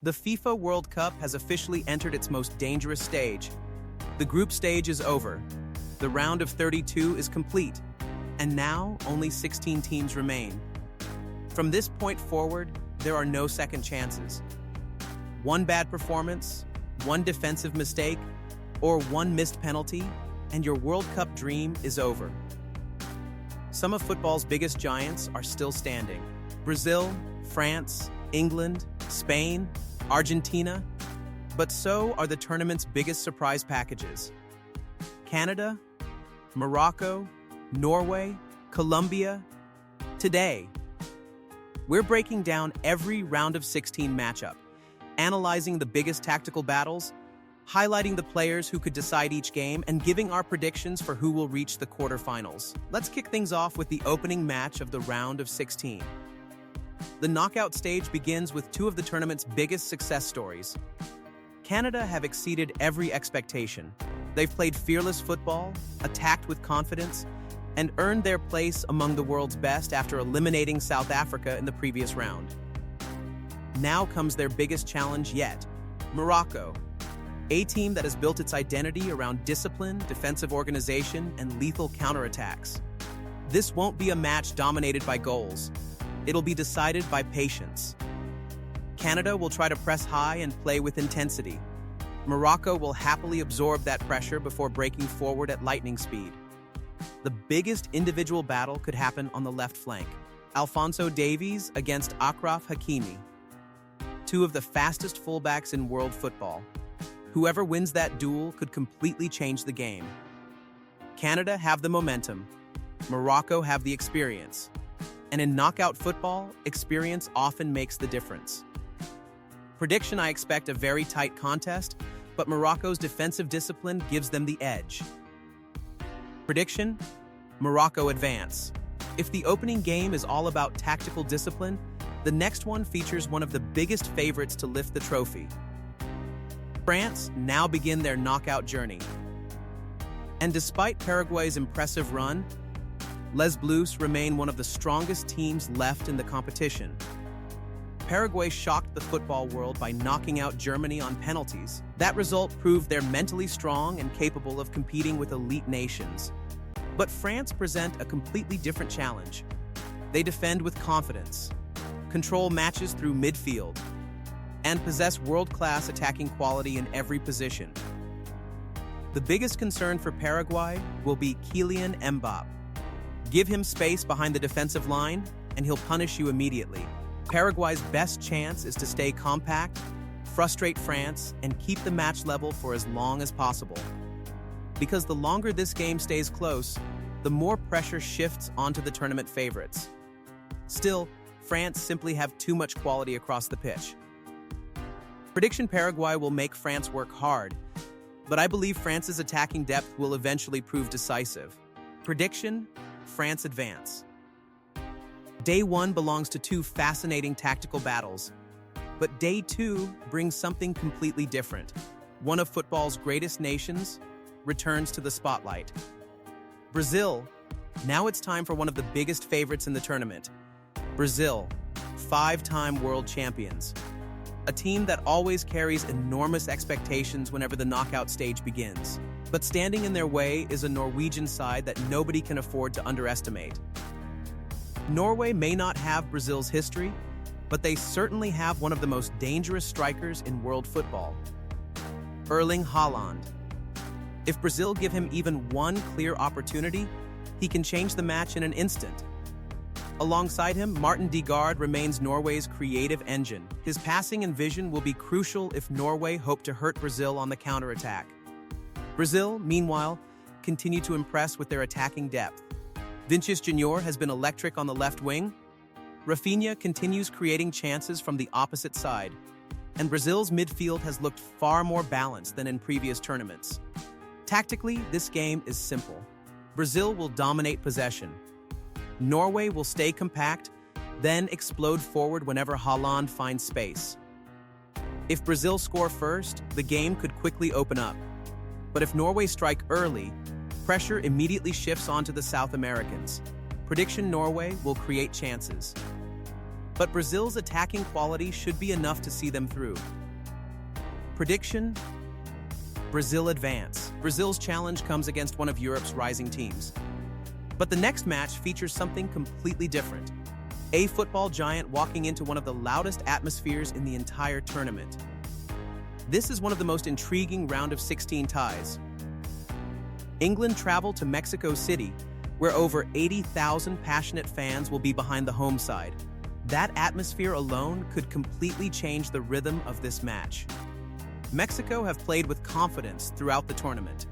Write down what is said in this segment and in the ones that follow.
The FIFA World Cup has officially entered its most dangerous stage. The group stage is over. The round of 32 is complete. And now, only 16 teams remain. From this point forward, there are no second chances. One bad performance, one defensive mistake, or one missed penalty, and your World Cup dream is over. Some of football's biggest giants are still standing. Brazil, France, England, Spain, Argentina, but so are the tournament's biggest surprise packages. Canada, Morocco, Norway, Colombia. Today, we're breaking down every round of 16 matchup, analyzing the biggest tactical battles, highlighting the players who could decide each game, and giving our predictions for who will reach the quarterfinals. Let's kick things off with the opening match of the round of 16. The knockout stage begins with two of the tournament's biggest success stories. Canada have exceeded every expectation. They've played fearless football, attacked with confidence, and earned their place among the world's best after eliminating South Africa in the previous round. Now comes their biggest challenge yet, Morocco, a team that has built its identity around discipline, defensive organization, and lethal counterattacks. This won't be a match dominated by goals. It'll be decided by patience. Canada will try to press high and play with intensity. Morocco will happily absorb that pressure before breaking forward at lightning speed. The biggest individual battle could happen on the left flank. Alphonso Davies against Achraf Hakimi, two of the fastest fullbacks in world football. Whoever wins that duel could completely change the game. Canada have the momentum. Morocco have the experience. And in knockout football, experience often makes the difference. Prediction: I expect a very tight contest, but Morocco's defensive discipline gives them the edge. Prediction: Morocco advance. If the opening game is all about tactical discipline, the next one features one of the biggest favorites to lift the trophy. France now begin their knockout journey. And despite Paraguay's impressive run, Les Bleus remain one of the strongest teams left in the competition. Paraguay shocked the football world by knocking out Germany on penalties. That result proved they're mentally strong and capable of competing with elite nations. But France present a completely different challenge. They defend with confidence, control matches through midfield, and possess world-class attacking quality in every position. The biggest concern for Paraguay will be Kylian Mbappé. Give him space behind the defensive line, and he'll punish you immediately. Paraguay's best chance is to stay compact, frustrate France, and keep the match level for as long as possible. Because the longer this game stays close, the more pressure shifts onto the tournament favorites. Still, France simply have too much quality across the pitch. Prediction: Paraguay will make France work hard, but I believe France's attacking depth will eventually prove decisive. Prediction: France advance. Day one belongs to two fascinating tactical battles, but day two brings something completely different. One of football's greatest nations returns to the spotlight. Brazil. Now it's time for one of the biggest favorites in the tournament. Brazil, five-time world champions. A team that always carries enormous expectations whenever the knockout stage begins. But standing in their way is a Norwegian side that nobody can afford to underestimate. Norway may not have Brazil's history, but they certainly have one of the most dangerous strikers in world football, Erling Haaland. If Brazil give him even one clear opportunity, he can change the match in an instant. Alongside him, Martin Degaard remains Norway's creative engine. His passing and vision will be crucial if Norway hope to hurt Brazil on the counterattack. Brazil, meanwhile, continue to impress with their attacking depth. Vinicius Junior has been electric on the left wing. Rafinha continues creating chances from the opposite side. And Brazil's midfield has looked far more balanced than in previous tournaments. Tactically, this game is simple. Brazil will dominate possession. Norway will stay compact, then explode forward whenever Haaland finds space. If Brazil score first, the game could quickly open up. But if Norway strike early, pressure immediately shifts onto the South Americans. Prediction: Norway will create chances. But Brazil's attacking quality should be enough to see them through. Prediction: Brazil advance. Brazil's challenge comes against one of Europe's rising teams. But the next match features something completely different. A football giant walking into one of the loudest atmospheres in the entire tournament. This is one of the most intriguing round of 16 ties. England travel to Mexico City, where over 80,000 passionate fans will be behind the home side. That atmosphere alone could completely change the rhythm of this match. Mexico have played with confidence throughout the tournament.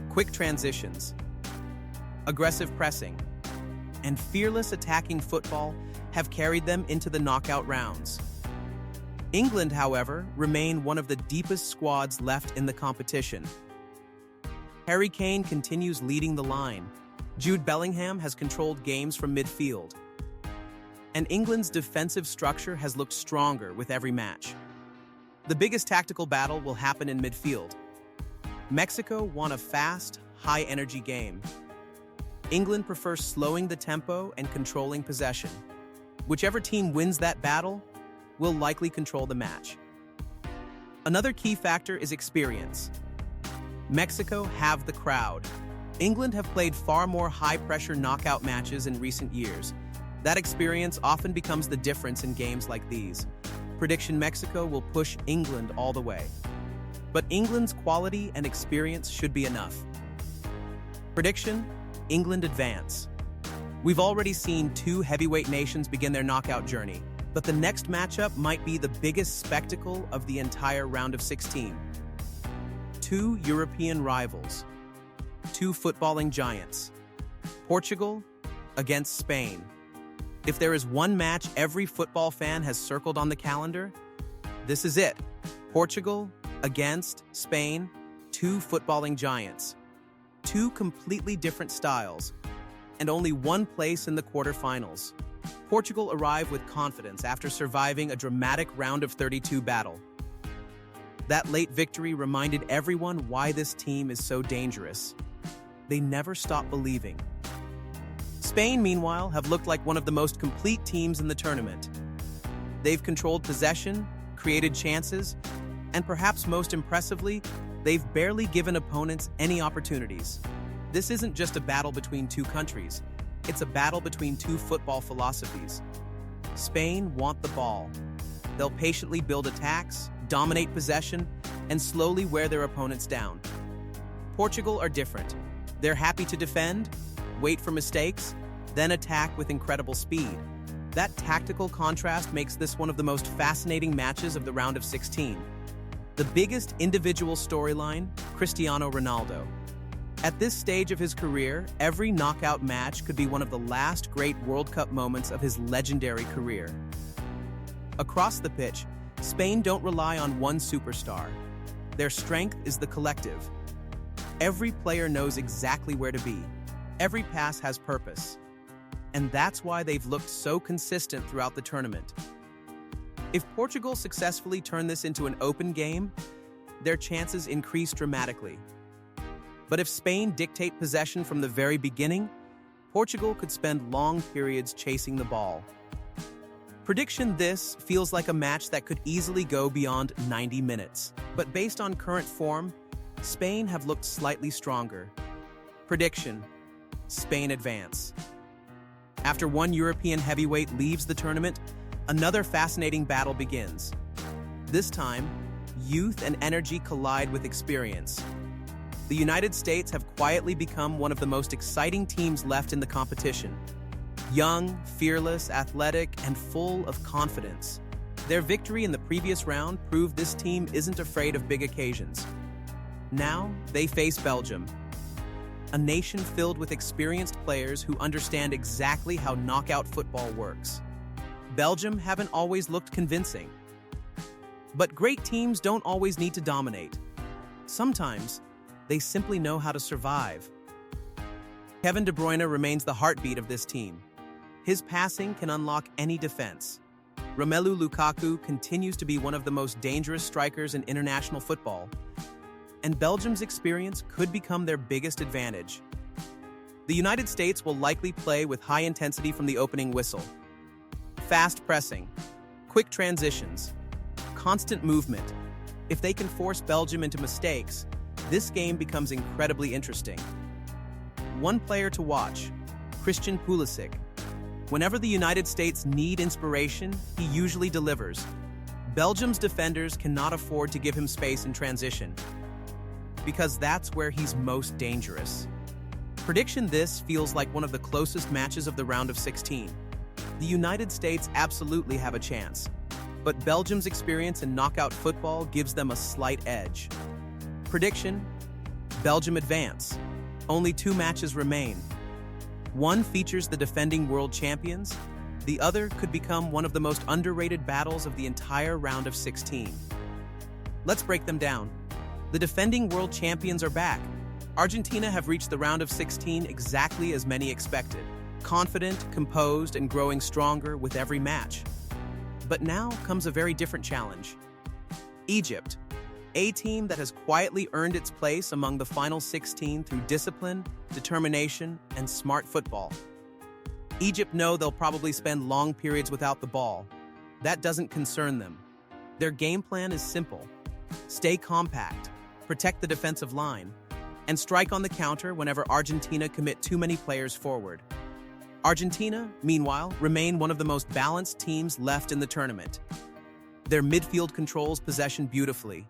Quick transitions, aggressive pressing, and fearless attacking football have carried them into the knockout rounds. England, however, remain one of the deepest squads left in the competition. Harry Kane continues leading the line. Jude Bellingham has controlled games from midfield. And England's defensive structure has looked stronger with every match. The biggest tactical battle will happen in midfield. Mexico want a fast, high-energy game. England prefers slowing the tempo and controlling possession. Whichever team wins that battle will likely control the match. Another key factor is experience. Mexico have the crowd. England have played far more high-pressure knockout matches in recent years. That experience often becomes the difference in games like these. Prediction: Mexico will push England all the way. But England's quality and experience should be enough. Prediction: England advance. We've already seen two heavyweight nations begin their knockout journey, but the next matchup might be the biggest spectacle of the entire round of 16. Two European rivals, two footballing giants. Portugal against Spain. If there is one match every football fan has circled on the calendar, this is it. Portugal against Spain, two footballing giants. Two completely different styles, and only one place in the quarterfinals. Portugal arrive with confidence after surviving a dramatic round of 32 battle. That late victory reminded everyone why this team is so dangerous. They never stop believing. Spain, meanwhile, have looked like one of the most complete teams in the tournament. They've controlled possession, created chances, and perhaps most impressively, they've barely given opponents any opportunities. This isn't just a battle between two countries, it's a battle between two football philosophies. Spain want the ball. They'll patiently build attacks, dominate possession, and slowly wear their opponents down. Portugal are different. They're happy to defend, wait for mistakes, then attack with incredible speed. That tactical contrast makes this one of the most fascinating matches of the round of 16. The biggest individual storyline: Cristiano Ronaldo. At this stage of his career, every knockout match could be one of the last great World Cup moments of his legendary career. Across the pitch, Spain don't rely on one superstar. Their strength is the collective. Every player knows exactly where to be. Every pass has purpose. And that's why they've looked so consistent throughout the tournament. If Portugal successfully turn this into an open game, their chances increase dramatically. But if Spain dictate possession from the very beginning, Portugal could spend long periods chasing the ball. Prediction: this feels like a match that could easily go beyond 90 minutes. But based on current form, Spain have looked slightly stronger. Prediction: Spain advance. After one European heavyweight leaves the tournament, another fascinating battle begins. This time, youth and energy collide with experience. The United States have quietly become one of the most exciting teams left in the competition. Young, fearless, athletic, and full of confidence. Their victory in the previous round proved this team isn't afraid of big occasions. Now, they face Belgium, a nation filled with experienced players who understand exactly how knockout football works. Belgium haven't always looked convincing. But great teams don't always need to dominate. Sometimes, they simply know how to survive. Kevin De Bruyne remains the heartbeat of this team. His passing can unlock any defense. Romelu Lukaku continues to be one of the most dangerous strikers in international football, and Belgium's experience could become their biggest advantage. The United States will likely play with high intensity from the opening whistle. Fast pressing, quick transitions, constant movement. If they can force Belgium into mistakes, this game becomes incredibly interesting. One player to watch, Christian Pulisic. Whenever the United States need inspiration, he usually delivers. Belgium's defenders cannot afford to give him space in transition, because that's where he's most dangerous. Prediction: this feels like one of the closest matches of the round of 16. The United States absolutely have a chance, but Belgium's experience in knockout football gives them a slight edge. Prediction: Belgium advance. Only 2 matches remain. One features the defending world champions, the other could become one of the most underrated battles of the entire round of 16. Let's break them down. The defending world champions are back. Argentina have reached the round of 16 exactly as many expected. Confident, composed, and growing stronger with every match. But now comes a very different challenge. Egypt, a team that has quietly earned its place among the final 16 through discipline, determination, and smart football. Egypt know they'll probably spend long periods without the ball. That doesn't concern them. Their game plan is simple. Stay compact, protect the defensive line, and strike on the counter whenever Argentina commit too many players forward. Argentina, meanwhile, remain one of the most balanced teams left in the tournament. Their midfield controls possession beautifully.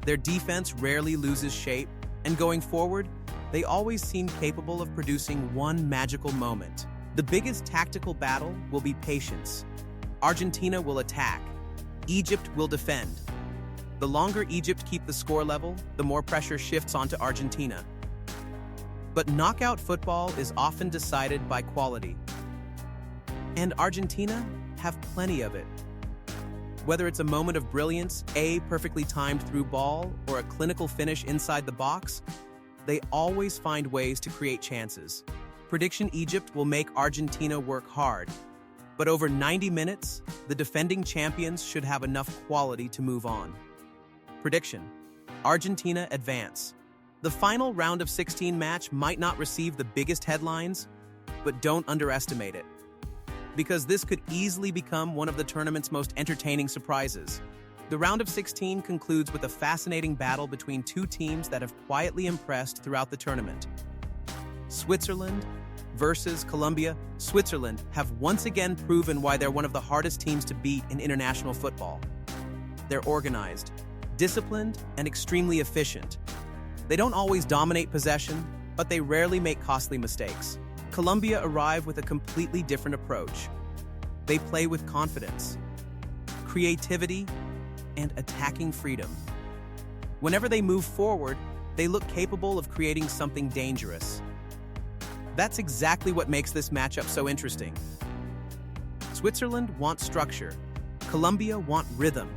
Their defense rarely loses shape, and going forward, they always seem capable of producing one magical moment. The biggest tactical battle will be patience. Argentina will attack. Egypt will defend. The longer Egypt keep the score level, the more pressure shifts onto Argentina. But knockout football is often decided by quality. And Argentina have plenty of it. Whether it's a moment of brilliance, a perfectly timed through ball, or a clinical finish inside the box, they always find ways to create chances. Prediction: Egypt will make Argentina work hard. But over 90 minutes, the defending champions should have enough quality to move on. Prediction: Argentina advance. The final round of 16 match might not receive the biggest headlines, but don't underestimate it, because this could easily become one of the tournament's most entertaining surprises. The round of 16 concludes with a fascinating battle between 2 teams that have quietly impressed throughout the tournament. Switzerland versus Colombia. Switzerland have once again proven why they're one of the hardest teams to beat in international football. They're organized, disciplined, and extremely efficient. They don't always dominate possession, but they rarely make costly mistakes. Colombia arrive with a completely different approach. They play with confidence, creativity, and attacking freedom. Whenever they move forward, they look capable of creating something dangerous. That's exactly what makes this matchup so interesting. Switzerland wants structure. Colombia want rhythm.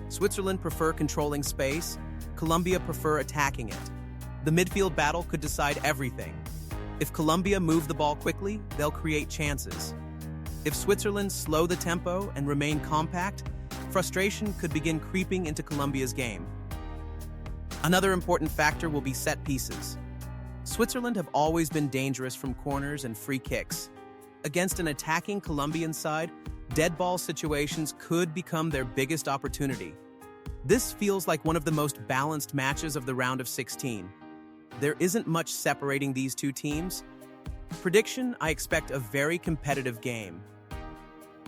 Switzerland prefer controlling space. Colombia prefer attacking it. The midfield battle could decide everything. If Colombia move the ball quickly, they'll create chances. If Switzerland slow the tempo and remain compact, frustration could begin creeping into Colombia's game. Another important factor will be set pieces. Switzerland have always been dangerous from corners and free kicks. Against an attacking Colombian side, dead ball situations could become their biggest opportunity. This feels like one of the most balanced matches of the round of 16. There isn't much separating these 2 teams. Prediction: I expect a very competitive game.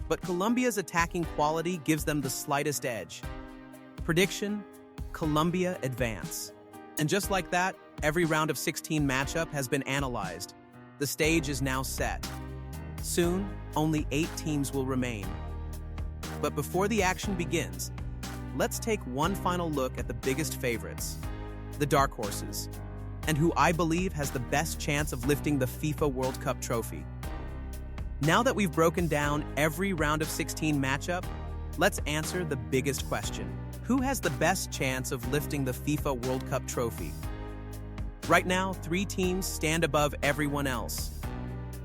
But Colombia's attacking quality gives them the slightest edge. Prediction: Colombia advance. And just like that, every round of 16 matchup has been analyzed. The stage is now set. Soon, only 8 teams will remain. But before the action begins, let's take one final look at the biggest favorites, the dark horses, and who I believe has the best chance of lifting the FIFA World Cup trophy. Now that we've broken down every round of 16 matchup, let's answer the biggest question. Who has the best chance of lifting the FIFA World Cup trophy? Right now, 3 teams stand above everyone else.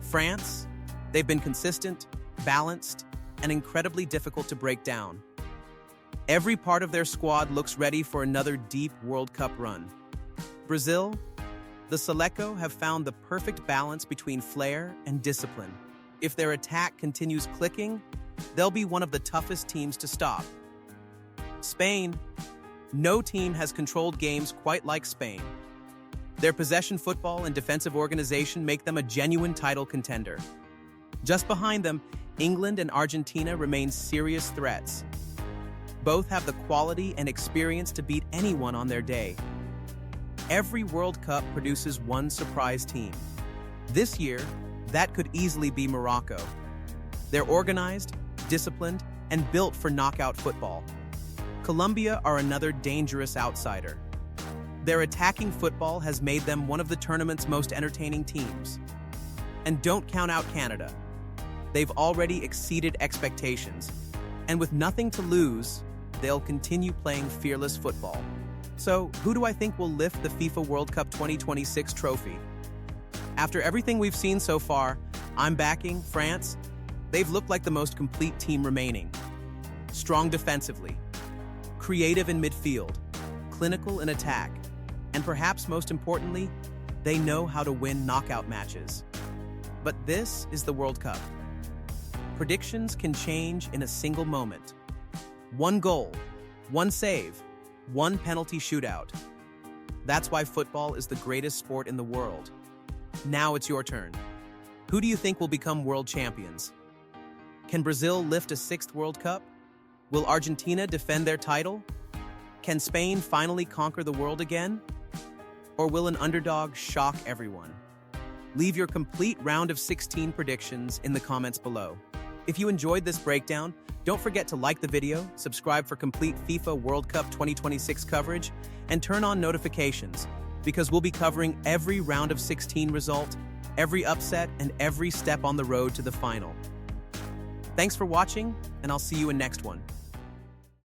France, they've been consistent, balanced, and incredibly difficult to break down. Every part of their squad looks ready for another deep World Cup run. Brazil, the Seleção have found the perfect balance between flair and discipline. If their attack continues clicking, they'll be one of the toughest teams to stop. Spain. No team has controlled games quite like Spain. Their possession football and defensive organization make them a genuine title contender. Just behind them, England and Argentina remain serious threats. Both have the quality and experience to beat anyone on their day. Every World Cup produces one surprise team. This year, that could easily be Morocco. They're organized, disciplined, and built for knockout football. Colombia are another dangerous outsider. Their attacking football has made them one of the tournament's most entertaining teams. And don't count out Canada. They've already exceeded expectations, and with nothing to lose, they'll continue playing fearless football. So, who do I think will lift the FIFA World Cup 2026 trophy? After everything we've seen so far, I'm backing France. They've looked like the most complete team remaining. Strong defensively, creative in midfield, clinical in attack, and perhaps most importantly, they know how to win knockout matches. But this is the World Cup. Predictions can change in a single moment. One goal, one save, one penalty shootout. That's why football is the greatest sport in the world. Now it's your turn. Who do you think will become world champions? Can Brazil lift a sixth World Cup? Will Argentina defend their title? Can Spain finally conquer the world again? Or will an underdog shock everyone? Leave your complete round of 16 predictions in the comments below. If you enjoyed this breakdown, don't forget to like the video, subscribe for complete FIFA World Cup 2026 coverage, and turn on notifications, because we'll be covering every round of 16 result, every upset, and every step on the road to the final. Thanks for watching, and I'll see you in next one.